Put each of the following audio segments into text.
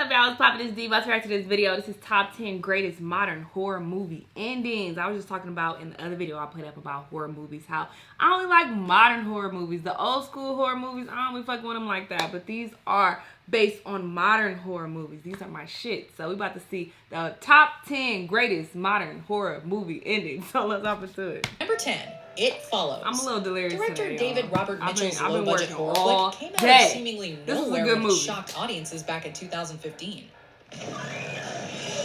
up, y'all? It's Poppin' This D. About to react to this video. This is top 10 greatest modern horror movie endings. I was just talking about in the other video I put up about horror movies, how I only like modern horror movies. The old school horror movies, I don't really fuck with them like that. But these are based on modern horror movies. These are my shit. So we about to see the top 10 greatest modern horror movie endings. So let's hop into it. Number 10. It Follows. I'm a little delirious Director today, David Robert Mitchell's low-budget horror flick came out day. of seemingly nowhere and shocked audiences back in 2015.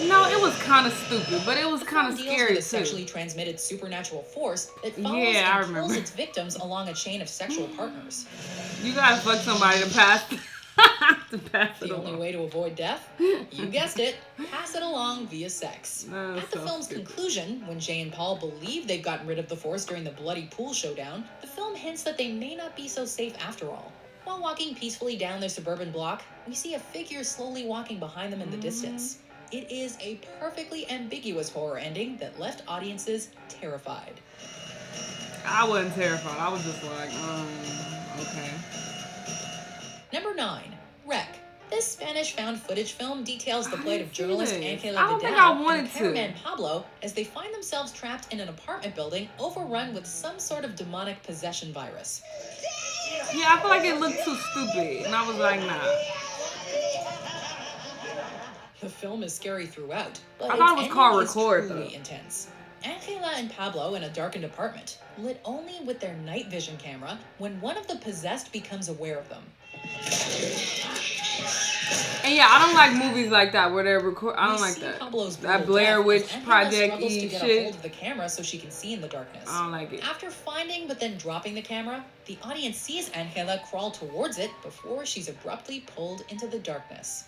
No, it was kind of stupid, but it was kind of scary with a too. Sexually transmitted supernatural force that follows and kills its victims along a chain of sexual partners. You gotta fuck somebody to pass. The only way to avoid death? You guessed it. Pass it along via sex. At the film's conclusion, when Jay and Paul believe they've gotten rid of the Force during the bloody pool showdown, the film hints that they may not be so safe after all. While walking peacefully down their suburban block, we see a figure slowly walking behind them in the distance. It is a perfectly ambiguous horror ending that left audiences terrified. I wasn't terrified. I was just like, okay. Number 9. Wreck. This Spanish found footage film details the plight of journalist Angela and cameraman Pablo as they find themselves trapped in an apartment building overrun with some sort of demonic possession virus. Yeah, I feel like it looked too stupid, and I was like, nah. The film is scary throughout, but I thought it was called Record, though. Intense. Angela and Pablo in a darkened apartment, lit only with their night vision camera, when one of the possessed becomes aware of them. And yeah, I don't like movies like that where they're I don't like that. That Blair Witch Project to get shit. A hold of the camera so she can see in the darkness. I don't like it. After finding but then dropping the camera, the audience sees Angela crawl towards it before she's abruptly pulled into the darkness.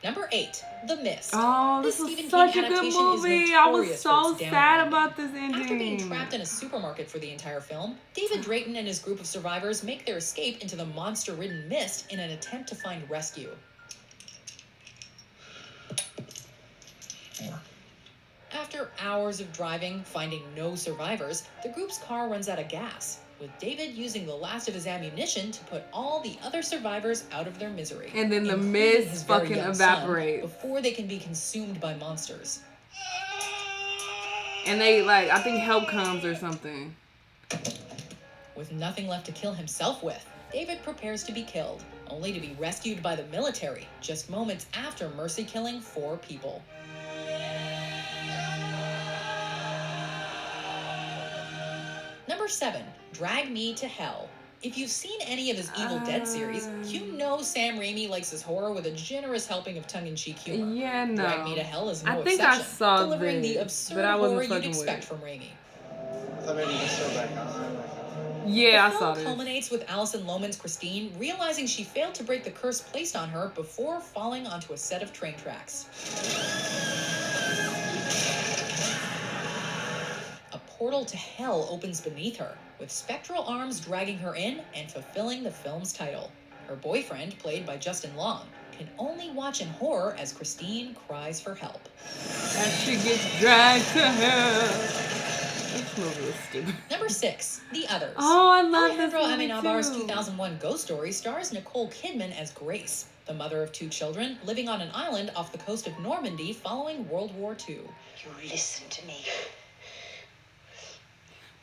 Number 8. The Mist. Oh, this was such a good movie. I was so sad about this ending. After being trapped in a supermarket for the entire film, David Drayton and his group of survivors make their escape into the monster-ridden mist in an attempt to find rescue. After hours of driving, finding no survivors, the group's car runs out of gas, with David using the last of his ammunition to put all the other survivors out of their misery. And then the mist fucking evaporates before they can be consumed by monsters. And they, like, I think help comes or something. With nothing left to kill himself with, David prepares to be killed, only to be rescued by the military just moments after mercy killing 4 people. Number 7. Drag Me to Hell. If you've seen any of his Evil Dead series, you know Sam Raimi likes his horror with a generous helping of tongue-in-cheek humor. Yeah, no. Drag Me to Hell is no exception. I saw delivering this, the absurd horror you'd expect from Raimi. Yeah, I saw this. The film culminates with Alison Lohman's Christine realizing she failed to break the curse placed on her before falling onto a set of train tracks. A portal to hell opens beneath her, with spectral arms dragging her in and fulfilling the film's title. Her boyfriend, played by Justin Long, can only watch in horror as Christine cries for help. And she gets dragged to hell. This movie is stupid. Number 6. The Others. Oh, I love this movie Amenabar's too. 2001 Ghost Story stars Nicole Kidman as Grace, the mother of 2 children living on an island off the coast of Normandy following World War II. You listen to me.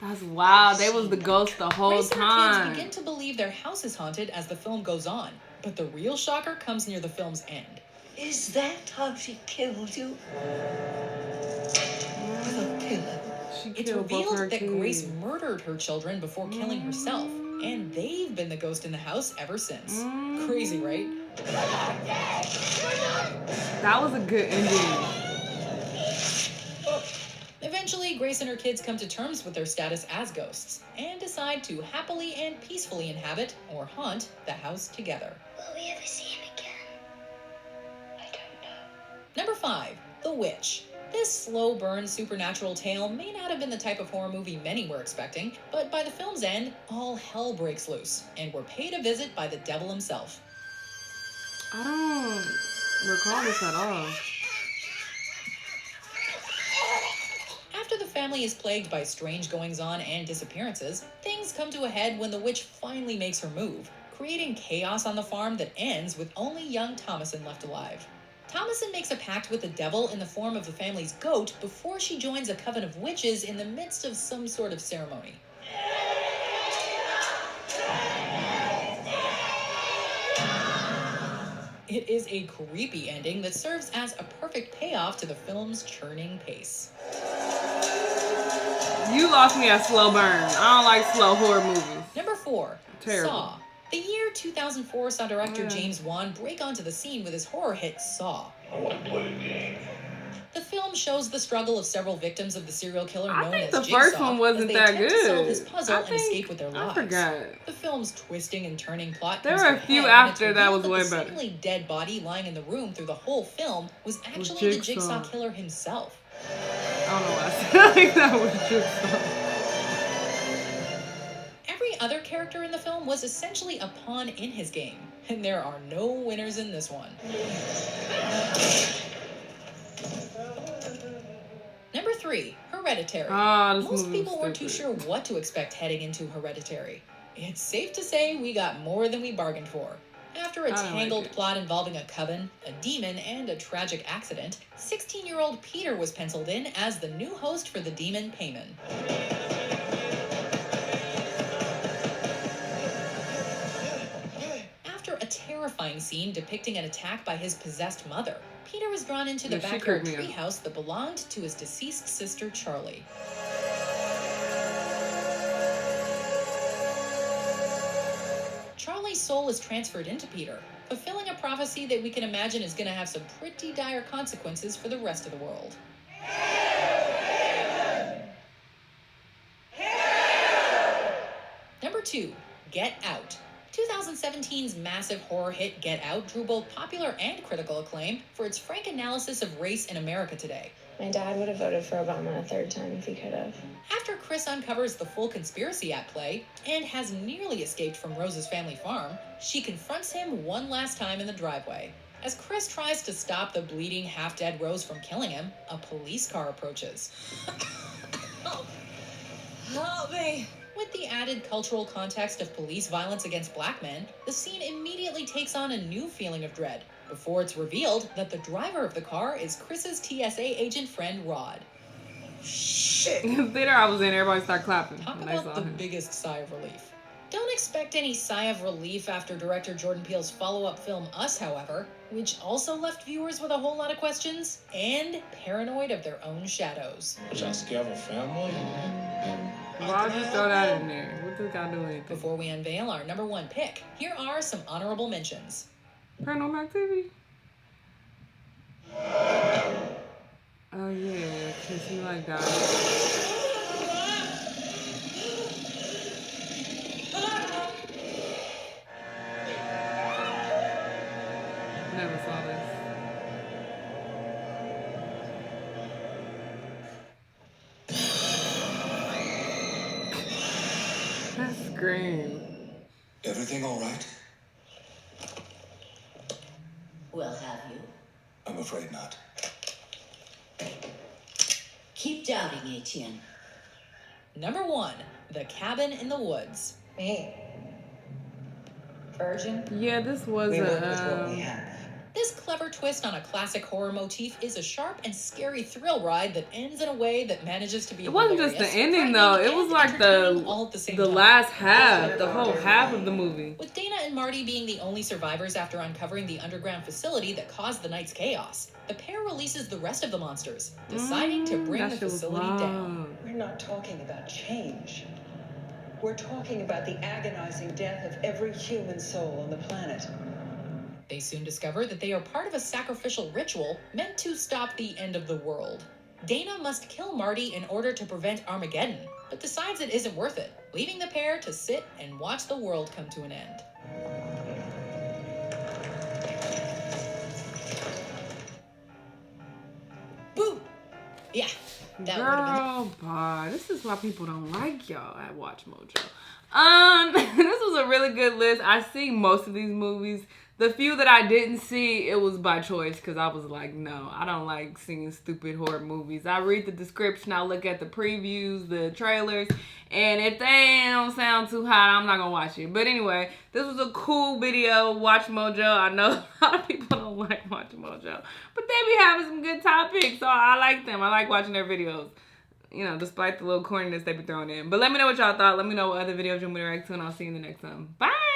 That's wild. They was the ghost the whole Grace time. and her kids begin to believe their house is haunted as the film goes on, but the real shocker comes near the film's end. Is that how she killed you? With a pillow. It's revealed that Grace murdered her children before killing herself, and they've been the ghost in the house ever since. Crazy, right? That was a good ending. Eventually, Grace and her kids come to terms with their status as ghosts and decide to happily and peacefully inhabit or haunt the house together. Will we ever see him again? I don't know. Number 5. The Witch. This slow burn supernatural tale may not have been the type of horror movie many were expecting, but by the film's end, all hell breaks loose, and we're paid a visit by the devil himself. I don't recall this at all. After the family is plagued by strange goings-on and disappearances, things come to a head when the witch finally makes her move, creating chaos on the farm that ends with only young Thomason left alive. Thomason makes a pact with the devil in the form of the family's goat before she joins a coven of witches in the midst of some sort of ceremony. It is a creepy ending that serves as a perfect payoff to the film's churning pace. You lost me at slow burn. I don't like slow horror movies. Number 4, Terrible. Saw. The year 2004 saw director James Wan break onto the scene with his horror hit Saw. I want to play a game. The film shows the struggle of several victims of the serial killer I known think as the Jigsaw first one wasn't as they that attempt to solve good. his puzzle and escape with their lives. I forgot. The film's twisting and turning plot There comes were to a few head when after it's that revealed was way the better. seemingly dead body lying in the room through the whole film was actually the Jigsaw killer himself. I don't know why I said like that was Jigsaw. Every other character in the film was essentially a pawn in his game, and there are no winners in this one. Number 3, Hereditary. Most people weren't too sure what to expect heading into Hereditary. It's safe to say we got more than we bargained for. After a tangled plot involving a coven, a demon, and a tragic accident, 16-year-old Peter was penciled in as the new host for the demon Payman. After a terrifying scene depicting an attack by his possessed mother, Peter was drawn into the backyard treehouse that belonged to his deceased sister, Charlie. Charlie's soul is transferred into Peter, fulfilling a prophecy that we can imagine is going to have some pretty dire consequences for the rest of the world. Number 2, Get Out. 2017's massive horror hit Get Out drew both popular and critical acclaim for its frank analysis of race in America today. My dad would have voted for Obama a third time if he could have. After Chris uncovers the full conspiracy at play and has nearly escaped from Rose's family farm, she confronts him one last time in the driveway. As Chris tries to stop the bleeding, half-dead Rose from killing him, a police car approaches. Help me! With the added cultural context of police violence against black men, the scene immediately takes on a new feeling of dread, before it's revealed that the driver of the car is Chris's TSA agent friend Rod. Shit! The theater I was in, everybody started clapping. Talk about the biggest sigh of relief. Don't expect any sigh of relief after director Jordan Peele's follow-up film Us, however, which also left viewers with a whole lot of questions and paranoid of their own shadows. Was y'all scared of a family? Why'd you throw that in there? What does God do anything? Before we unveil our number 1 pick, here are some honorable mentions. Paranormal Activity? Oh yeah, cause he like that. Never saw this. That scream. Everything all right? Well, have you? I'm afraid not. Keep doubting, Etienne. Number 1, The Cabin in the Woods. Me. Virgin. Yeah, this was We work with what we have. This clever twist on a classic horror motif is a sharp and scary thrill ride that ends in a way that manages to be It wasn't just the ending though. It was like the last half, the whole half of the movie. With Dana and Marty being the only survivors after uncovering the underground facility that caused the night's chaos, the pair releases the rest of the monsters, deciding to bring the facility down. We're not talking about change. We're talking about the agonizing death of every human soul on the planet. They soon discover that they are part of a sacrificial ritual meant to stop the end of the world. Dana must kill Marty in order to prevent Armageddon, but decides it isn't worth it, leaving the pair to sit and watch the world come to an end. Boo! Yeah, that would have been... Girl, this is why people don't like y'all at Watch Mojo. This was a really good list. I see most of these movies. The few that I didn't see, it was by choice because I was like, no, I don't like seeing stupid horror movies. I read the description, I look at the previews, the trailers, and if they don't sound too hot, I'm not going to watch it. But anyway, this was a cool video. Watch Mojo. I know a lot of people don't like Watch Mojo, but they be having some good topics, so I like them. I like watching their videos, you know, despite the little corniness they be throwing in. But let me know what y'all thought. Let me know what other videos you want me to react to, and I'll see you in the next one. Bye!